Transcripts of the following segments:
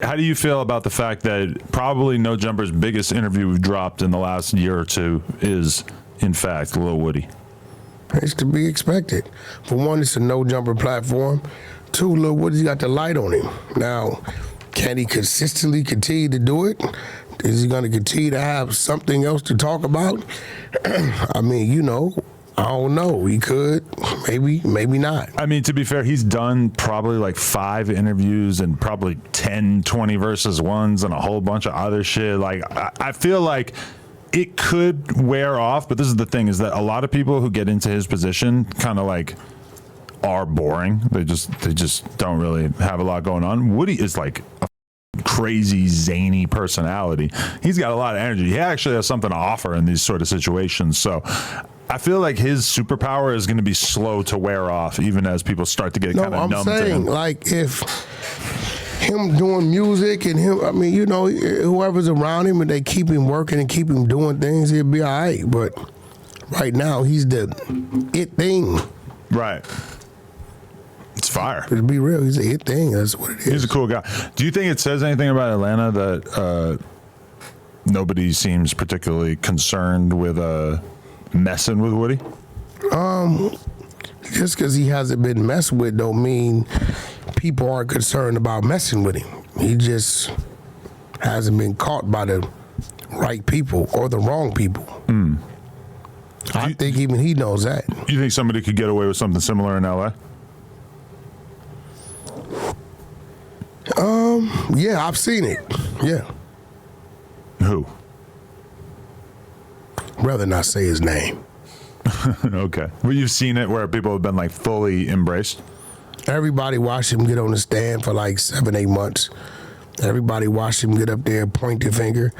How do you feel about the fact that probably No Jumper's biggest interview we've dropped in the last year or two is, in fact, Lil Woody? It's to be expected. For one, it's a No Jumper platform. Two, Lil Woody's got the light on him. Now, can he consistently continue to do it? Is he going to continue to have something else to talk about? I mean, you know, I don't know. He could, maybe not. I mean, to be fair, he's done probably like 5 interviews and probably 10, 20 versus ones and a whole bunch of other shit. Like, I feel like it could wear off, but this is the thing, is that a lot of people who get into his position kind of like are boring. They just don't really have a lot going on. Woody is like a crazy zany personality. He's got a lot of energy. He actually has something to offer in these sort of situations. So I feel like his superpower is going to be slow to wear off, even as people start to get kind of numb to him. Like, if him doing music and him, I mean, you know, whoever's around him and they keep him working and keep him doing things, he'll be all right. But right now, he's the it thing. Right. It's fire. To be real, he's a it thing. That's what it is. He's a cool guy. Do you think it says anything about Atlanta that nobody seems particularly concerned with messing with Woody? Just because he hasn't been messed with don't mean people aren't concerned about messing with him. He just hasn't been caught by the right people or the wrong people. I think even he knows that. You think somebody could get away with something similar in LA? Yeah, I've seen it. Yeah. Who? Rather not say his name. Okay. Well, you've seen it where people have been like fully embraced? Everybody watched him get on the stand for like 7, 8 months. Everybody watched him get up there, point their finger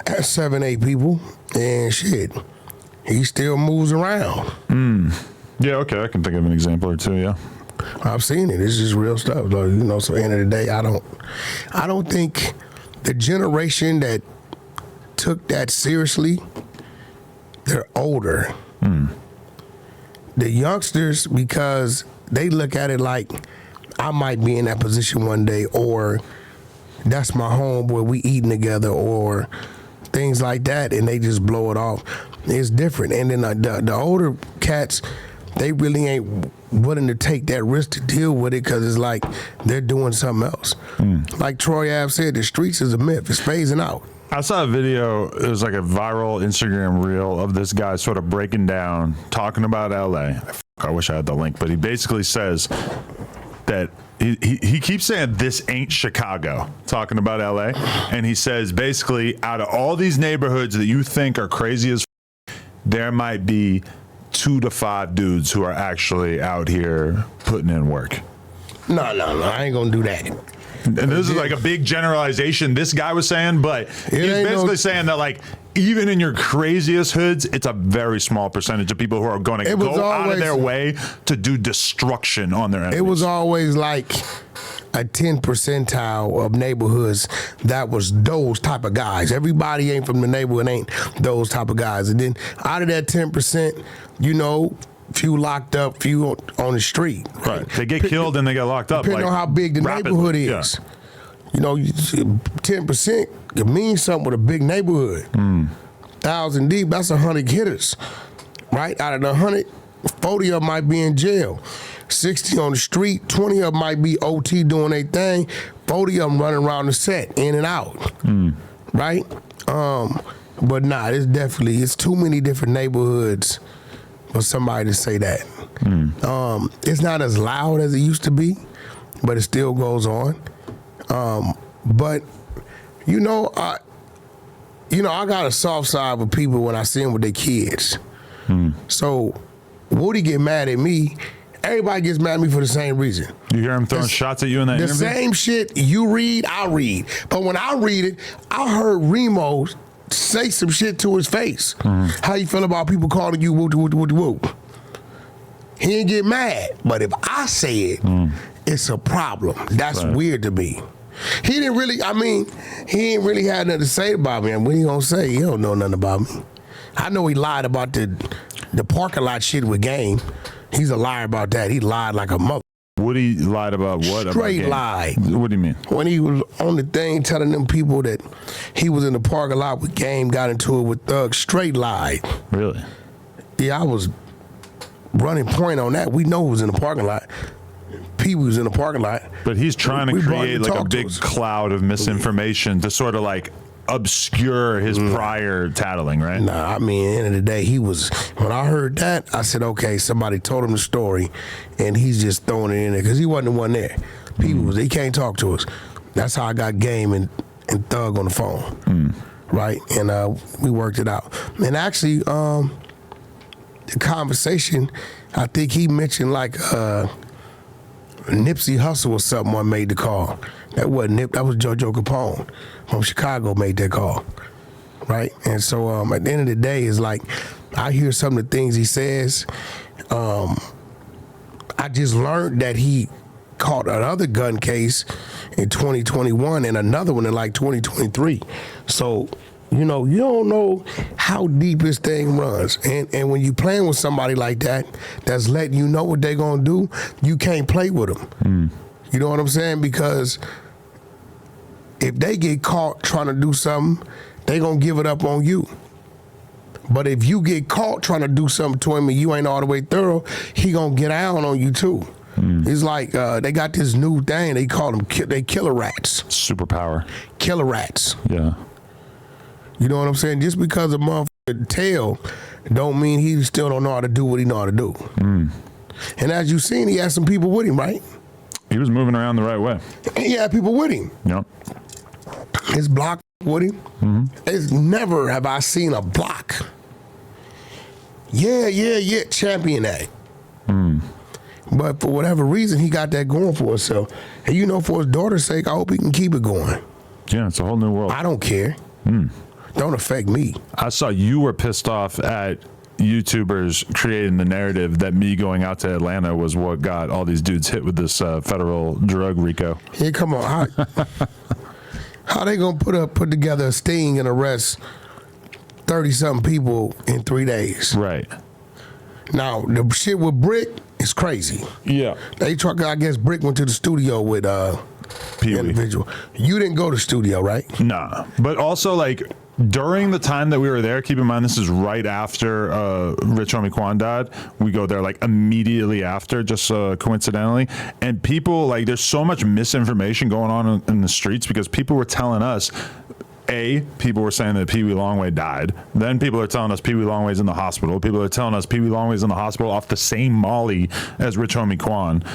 at 7, 8 people, and shit, he still moves around. Yeah, okay. I can think of an example or two, yeah. I've seen it. It's just real stuff. Like, you know, so at the end of the day, I don't think the generation that took that seriously, they're older. The youngsters, because they look at it like, I might be in that position one day, or that's my homeboy, we eating together, or things like that, and they just blow it off. It's different. And then the older cats, they really ain't willing to take that risk to deal with it, because it's like they're doing something else. Like Troy Ave said, the streets is a myth. It's phasing out. I saw a video, it was like a viral Instagram reel of this guy sort of breaking down, talking about LA. I wish I had the link, but he basically says that he keeps saying this ain't Chicago, talking about LA. And he says basically, out of all these neighborhoods that you think are crazy as there might be 2 to 5 dudes who are actually out here putting in work. No, I ain't gonna do that. And this is like a big generalization this guy was saying, but he's basically saying that, like, even in your craziest hoods, it's a very small percentage of people who are going to go out of their way to do destruction on their enemies. It was always like a 10 percentile of neighborhoods that was those type of guys. Everybody ain't from the neighborhood ain't those type of guys. And then out of that 10%, you know, few locked up, few on the street. Right. They get killed and they get locked up. Depending on how big the neighborhood is. Yeah. You know, 10% could mean something with a big neighborhood. 1,000 deep, that's 100 hitters. Right? Out of the 100, 40 of them might be in jail. 60 on the street, 20 of them might be OT doing their thing, 40 of them running around the set, in and out. Right? But nah, it's too many different neighborhoods for somebody to say that. It's not as loud as it used to be, but it still goes on. But you know, I got a soft side with people when I see them with their kids. So Woody get mad at me. Everybody gets mad at me for the same reason. You hear him throwing shots at you in that interview? The same shit you read, I read. But when I read it, I heard Remo say some shit to his face. How you feel about people calling you woo woo woo woo? He didn't get mad, but if I say it, it's a problem. That's weird to me. He didn't really have nothing to say about me. And what he gonna say? He don't know nothing about me. I know he lied about the parking lot shit with Game. He's a liar about that. He lied like a mother. Woody lied about what? Straight lie. What do you mean? When he was on the thing telling them people that he was in the parking lot with Game, got into it with Thug, straight lied. Really? Yeah, I was running point on that. We know he was in the parking lot. PeeWee was in the parking lot. But he's trying to create like a big cloud of misinformation to sort of like obscure his prior tattling, right? Nah, I mean, at the end of the day, he was, when I heard that, I said, okay, somebody told him the story, and he's just throwing it in there, because he wasn't the one there. PeeWee was, he can't talk to us. That's how I got Game and Thug on the phone, right? And we worked it out. And actually, the conversation, I think he mentioned like Nipsey Hussle or someone made the call. That wasn't Nip, that was JoJo Capone from Chicago made that call, right? And so at the end of the day, it's like I hear some of the things he says. I just learned that he caught another gun case in 2021 and another one in like 2023. So, you know, you don't know how deep this thing runs. And when you playing with somebody like that, that's letting you know what they're gonna do, you can't play with them. You know what I'm saying? Because if they get caught trying to do something, they gonna give it up on you. But if you get caught trying to do something to him and you ain't all the way thorough, he gonna get down on you too. It's like they got this new thing, they call them they killer rats. Superpower. Killer rats. Yeah. You know what I'm saying? Just because a motherfucker tell don't mean he still don't know how to do what he know how to do. And as you seen, he had some people with him, right? He was moving around the right way. He had people with him. Yep. His block with him. It's never have I seen a block. Yeah, champion act. But for whatever reason, he got that going for himself. And you know, for his daughter's sake, I hope he can keep it going. Yeah, it's a whole new world. I don't care. Don't affect me. I saw you were pissed off at YouTubers creating the narrative that me going out to Atlanta was what got all these dudes hit with this federal drug RICO. Hey, come on. How they gonna put together a sting and arrest 30-something people in 3 days? Right. Now, the shit with Brick is crazy. Yeah. I guess Brick went to the studio with the individual. You didn't go to the studio, right? Nah. But also, like, during the time that we were there, keep in mind this is right after Rich Homie Quan died. We go there like immediately after, just coincidentally. And people, like, there's so much misinformation going on in the streets because people were telling us, people were saying that PeeWee Longway died. Then people are telling us PeeWee Longway's in the hospital. People are telling us PeeWee Longway's in the hospital off the same Molly as Rich Homie Quan,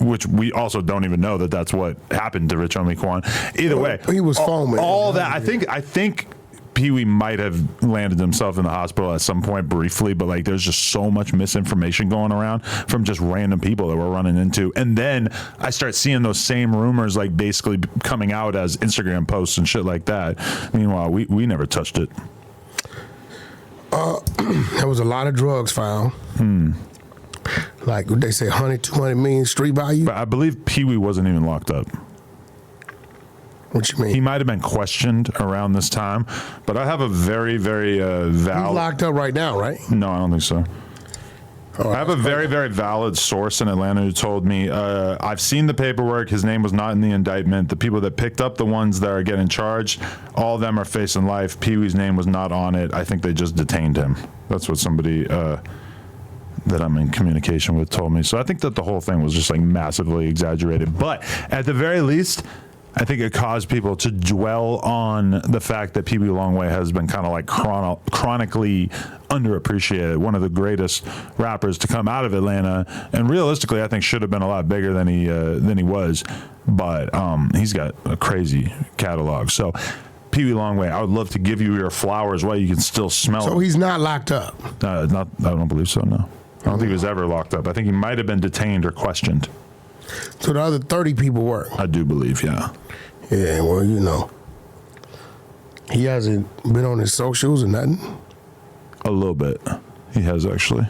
which we also don't even know that that's what happened to Rich Homie Quan. Either way, he was foaming. All that, I think PeeWee might have landed himself in the hospital at some point briefly, but like there's just so much misinformation going around from just random people that we're running into. And then I start seeing those same rumors like basically coming out as Instagram posts and shit like that. Meanwhile, we never touched it. There was a lot of drugs found. Like they say 100, 200 million street value. But I believe PeeWee wasn't even locked up. What you mean? He might have been questioned around this time, but I have a very, very valid... He's locked up right now, right? No, I don't think so. Oh, I have a very, very valid source in Atlanta who told me, I've seen the paperwork, his name was not in the indictment. The people that picked up the ones that are getting charged, all of them are facing life. PeeWee's name was not on it. I think they just detained him. That's what somebody that I'm in communication with told me. So I think that the whole thing was just like massively exaggerated. But at the very least, I think it caused people to dwell on the fact that PeeWee Longway has been kind of like chronically underappreciated. One of the greatest rappers to come out of Atlanta, and realistically, I think should have been a lot bigger than he was. But he's got a crazy catalog. So PeeWee Longway, I would love to give you your flowers while you can still smell So them. he's not locked up? I don't believe so, no. I don't think he was ever locked up. I think he might have been detained or questioned. So the other 30 people were? I do believe, yeah. Yeah, well, you know. He hasn't been on his socials or nothing? A little bit. He has, actually.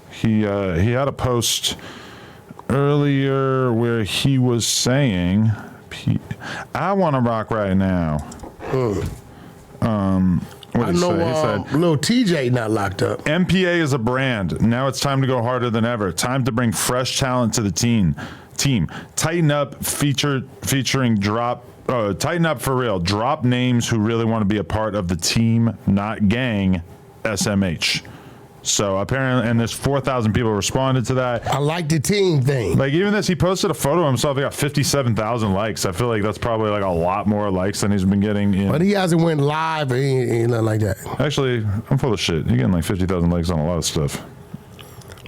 He had a post earlier where he was saying, I want to rock right now. What did he say? He said, Lil TJ not locked up. MPA is a brand. Now it's time to go harder than ever. Time to bring fresh talent to the Team, tighten up featuring drop. Tighten up for real. Drop names who really want to be a part of the team, not gang. SMH. So apparently, and there's 4,000 people responded to that. I like the team thing. Like even this, he posted a photo of himself. He got 57,000 likes. I feel like that's probably like a lot more likes than he's been getting. But he hasn't went live or anything like that. Actually, I'm full of shit. You're getting like 50,000 likes on a lot of stuff.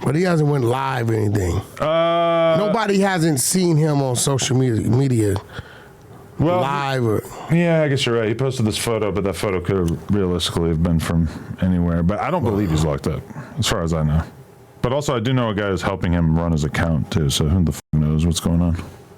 But he hasn't went live or anything. Nobody hasn't seen him on social media. Well, live or yeah, I guess you're right. He posted this photo, but that photo could have realistically have been from anywhere. But I don't believe he's locked up, as far as I know. But also, I do know a guy who's helping him run his account too. So who the f knows what's going on?